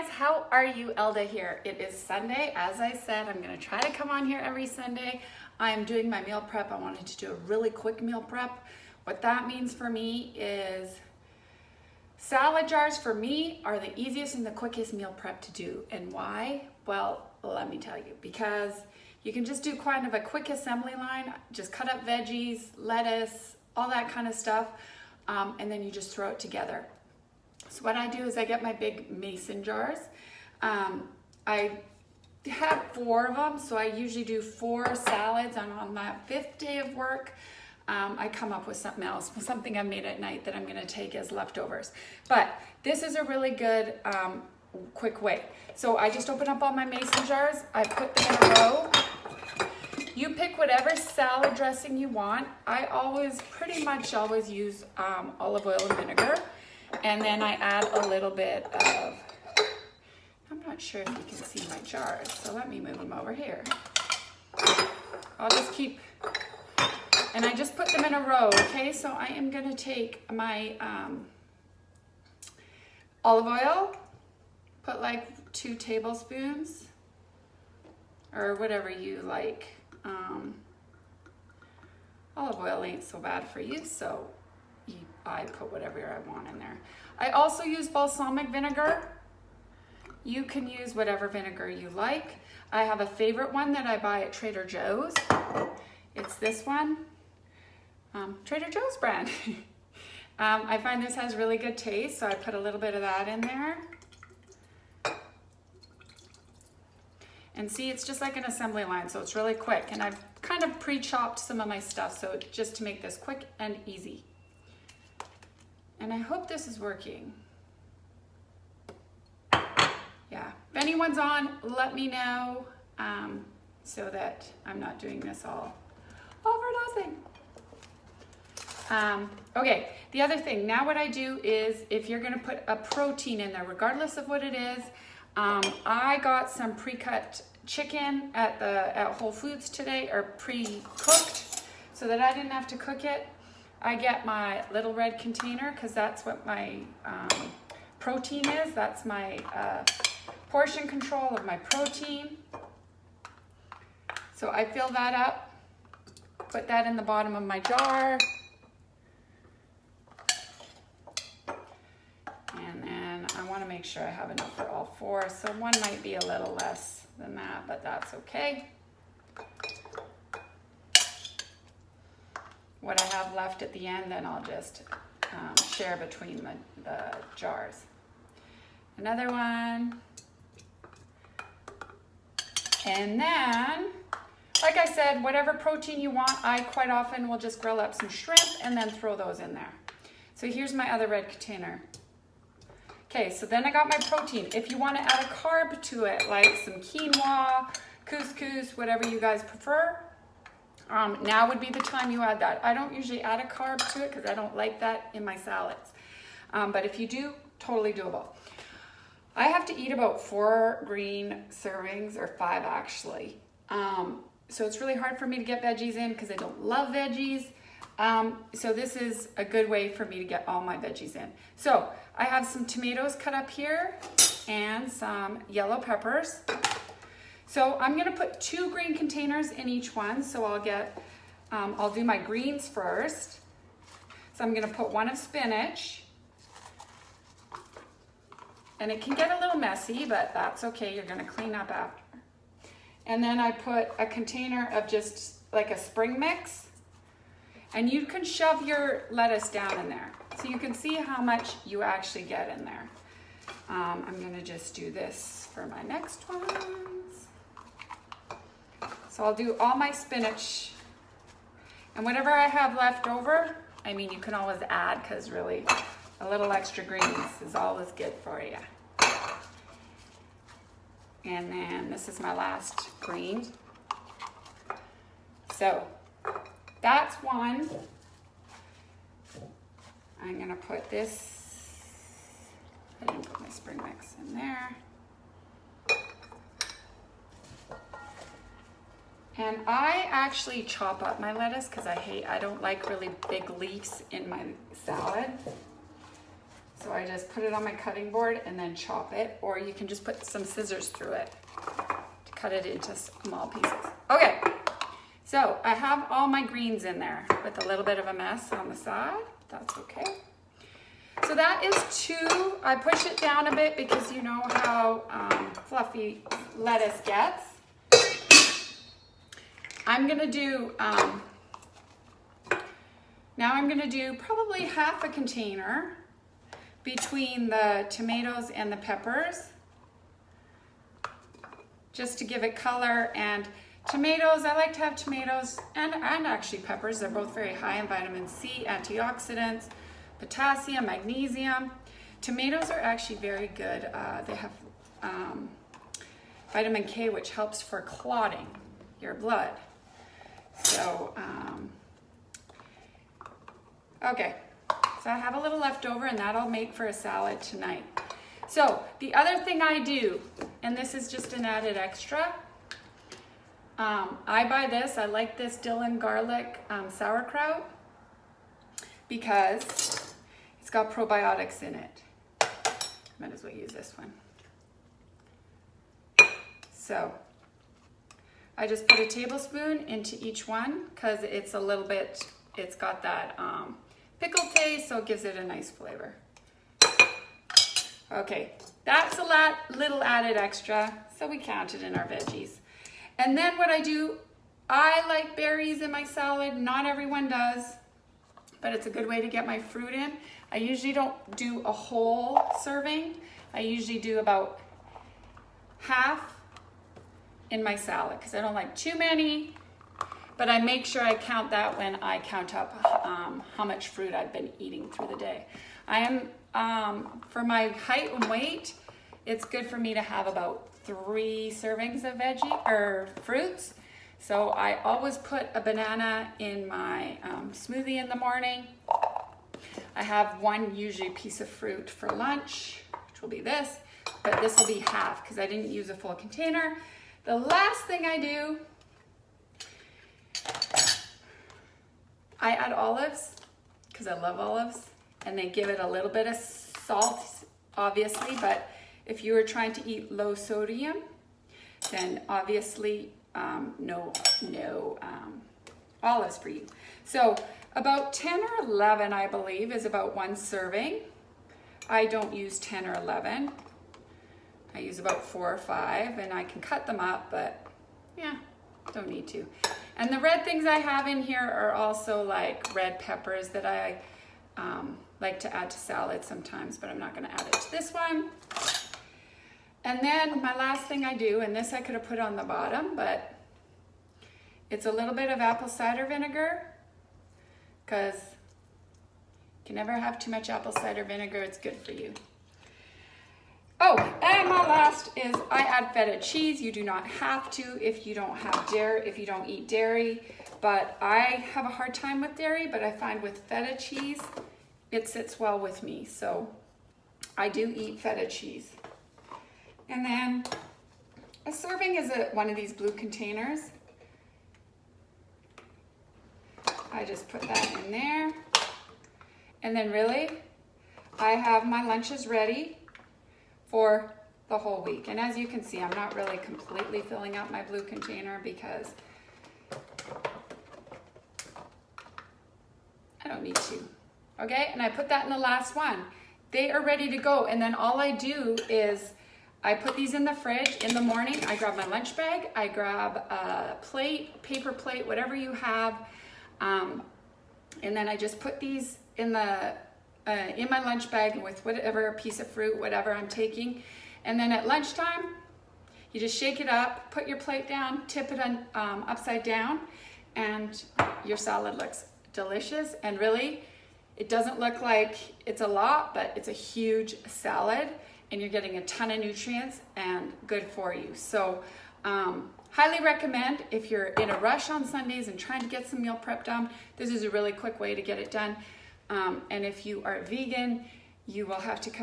guys, how are you? Elda here. It is Sunday. As I said, I'm going to try to come on here every Sunday. I'm doing my meal prep. I wanted to do a really quick meal prep. What that means for me is salad jars for me are the easiest and the quickest meal prep to do. And why? Well, let me tell you, because you can just do kind of a quick assembly line, just cut up veggies, lettuce, all that kind of stuff, and then you just throw it together. So what I do is I get my big mason jars. I have 4 of them, so I usually do 4 salads, and on my 5th day of work, I come up with something else, something I made at night that I'm gonna take as leftovers. But this is a really good, quick way. So I just open up all my mason jars, I put them in a row. You pick whatever salad dressing you want. I pretty much always use olive oil and vinegar. And then I add a little bit of, I'm not sure if you can see my jars, so let me move them over here. I'll just keep, and I just put them in a row, okay? So I am gonna take my olive oil, put like 2 tablespoons, or whatever you like. Olive oil ain't so bad for you, so I put whatever I want in there. I also use balsamic vinegar. You can use whatever vinegar you like. I have a favorite one that I buy at Trader Joe's. It's this one, Trader Joe's brand. I find this has really good taste, so I put a little bit of that in there. And see, it's just like an assembly line, so it's really quick. And I've kind of pre-chopped some of my stuff, so just to make this quick and easy. And I hope this is working. Yeah, if anyone's on, let me know so that I'm not doing this all for nothing. Okay, the other thing, now what I do is if you're gonna put a protein in there, regardless of what it is, I got some pre-cut chicken at Whole Foods today, or pre-cooked, so that I didn't have to cook it. I get my little red container because that's what my protein is. That's my portion control of my protein. So I fill that up, put that in the bottom of my jar. And then I want to make sure I have enough for all 4. So one might be a little less than that, but that's okay. What I have left at the end, then I'll just share between the jars. Another one. And then, like I said, whatever protein you want, I quite often will just grill up some shrimp and then throw those in there. So here's my other red container. Okay, so then I got my protein. If you want to add a carb to it, like some quinoa, couscous, whatever you guys prefer, now would be the time you add that. I don't usually add a carb to it because I don't like that in my salads. But if you do, totally doable. I have to eat about 4 green servings, or 5 actually. So it's really hard for me to get veggies in because I don't love veggies. So this is a good way for me to get all my veggies in. So I have some tomatoes cut up here and some yellow peppers. So I'm gonna put 2 green containers in each one. So I'll do my greens first. So I'm gonna put 1 of spinach. And it can get a little messy, but that's okay. You're gonna clean up after. And then I put a container of just like a spring mix. And you can shove your lettuce down in there. So you can see how much you actually get in there. I'm gonna just do this for my next ones. So I'll do all my spinach, and whatever I have left over, I mean, you can always add, because really a little extra greens is always good for you. And then this is my last green. So that's 1. I'm gonna put this, I didn't put my spring mix in there. And I actually chop up my lettuce because I don't like really big leaves in my salad. So I just put it on my cutting board and then chop it, or you can just put some scissors through it to cut it into small pieces. Okay, so I have all my greens in there with a little bit of a mess on the side. That's okay. So that is 2. I push it down a bit because you know how fluffy lettuce gets. I'm gonna do, now I'm gonna do probably half a container between the tomatoes and the peppers, just to give it color. And tomatoes, I like to have tomatoes and actually peppers. They're both very high in vitamin C, antioxidants, potassium, magnesium. Tomatoes are actually very good. They have vitamin K, which helps for clotting your blood. So, okay. So I have a little left over, and that'll make for a salad tonight. So the other thing I do, and this is just an added extra, I buy this. I like this dill and garlic sauerkraut because it's got probiotics in it. Might as well use this one. So I just put a tablespoon into each one because it's a little bit, it's got that pickle taste, so it gives it a nice flavor. Okay, that's a little added extra, so we count it in our veggies. And then what I do, I like berries in my salad. Not everyone does, but it's a good way to get my fruit in. I usually don't do a whole serving. I usually do about half in my salad because I don't like too many, but I make sure I count that when I count up how much fruit I've been eating through the day. I am, for my height and weight, it's good for me to have about 3 servings of veggie or fruits. So I always put a banana in my smoothie in the morning. I have 1 usually piece of fruit for lunch, which will be this, but this will be half because I didn't use a full container. The last thing I do, I add olives because I love olives, and they give it a little bit of salt, obviously, but if you were trying to eat low sodium, then obviously no olives for you. So about 10 or 11, I believe, is about 1 serving. I don't use 10 or 11. I use about 4 or 5, and I can cut them up, but yeah, don't need to. And the red things I have in here are also like red peppers that I like to add to salad sometimes, but I'm not gonna add it to this one. And then my last thing I do, and this I could have put on the bottom, but it's a little bit of apple cider vinegar, because you can never have too much apple cider vinegar. It's good for you. Oh, and my last is I add feta cheese. You do not have to if you don't have dairy, if you don't eat dairy, but I have a hard time with dairy, but I find with feta cheese, it sits well with me. So I do eat feta cheese. And then a serving is one of these blue containers. I just put that in there. And then really, I have my lunches ready for the whole week. And as you can see, I'm not really completely filling out my blue container because I don't need to. Okay, and I put that in the last one. They are ready to go. And then all I do is I put these in the fridge in the morning. I grab my lunch bag, I grab a plate, paper plate, whatever you have. And then I just put these in my lunch bag with whatever piece of fruit, whatever I'm taking. And then at lunchtime, you just shake it up, put your plate down, tip it upside down, and your salad looks delicious. And really, it doesn't look like it's a lot, but it's a huge salad, and you're getting a ton of nutrients and good for you. So highly recommend if you're in a rush on Sundays and trying to get some meal prep done. This is a really quick way to get it done. And if you are vegan, you will have to come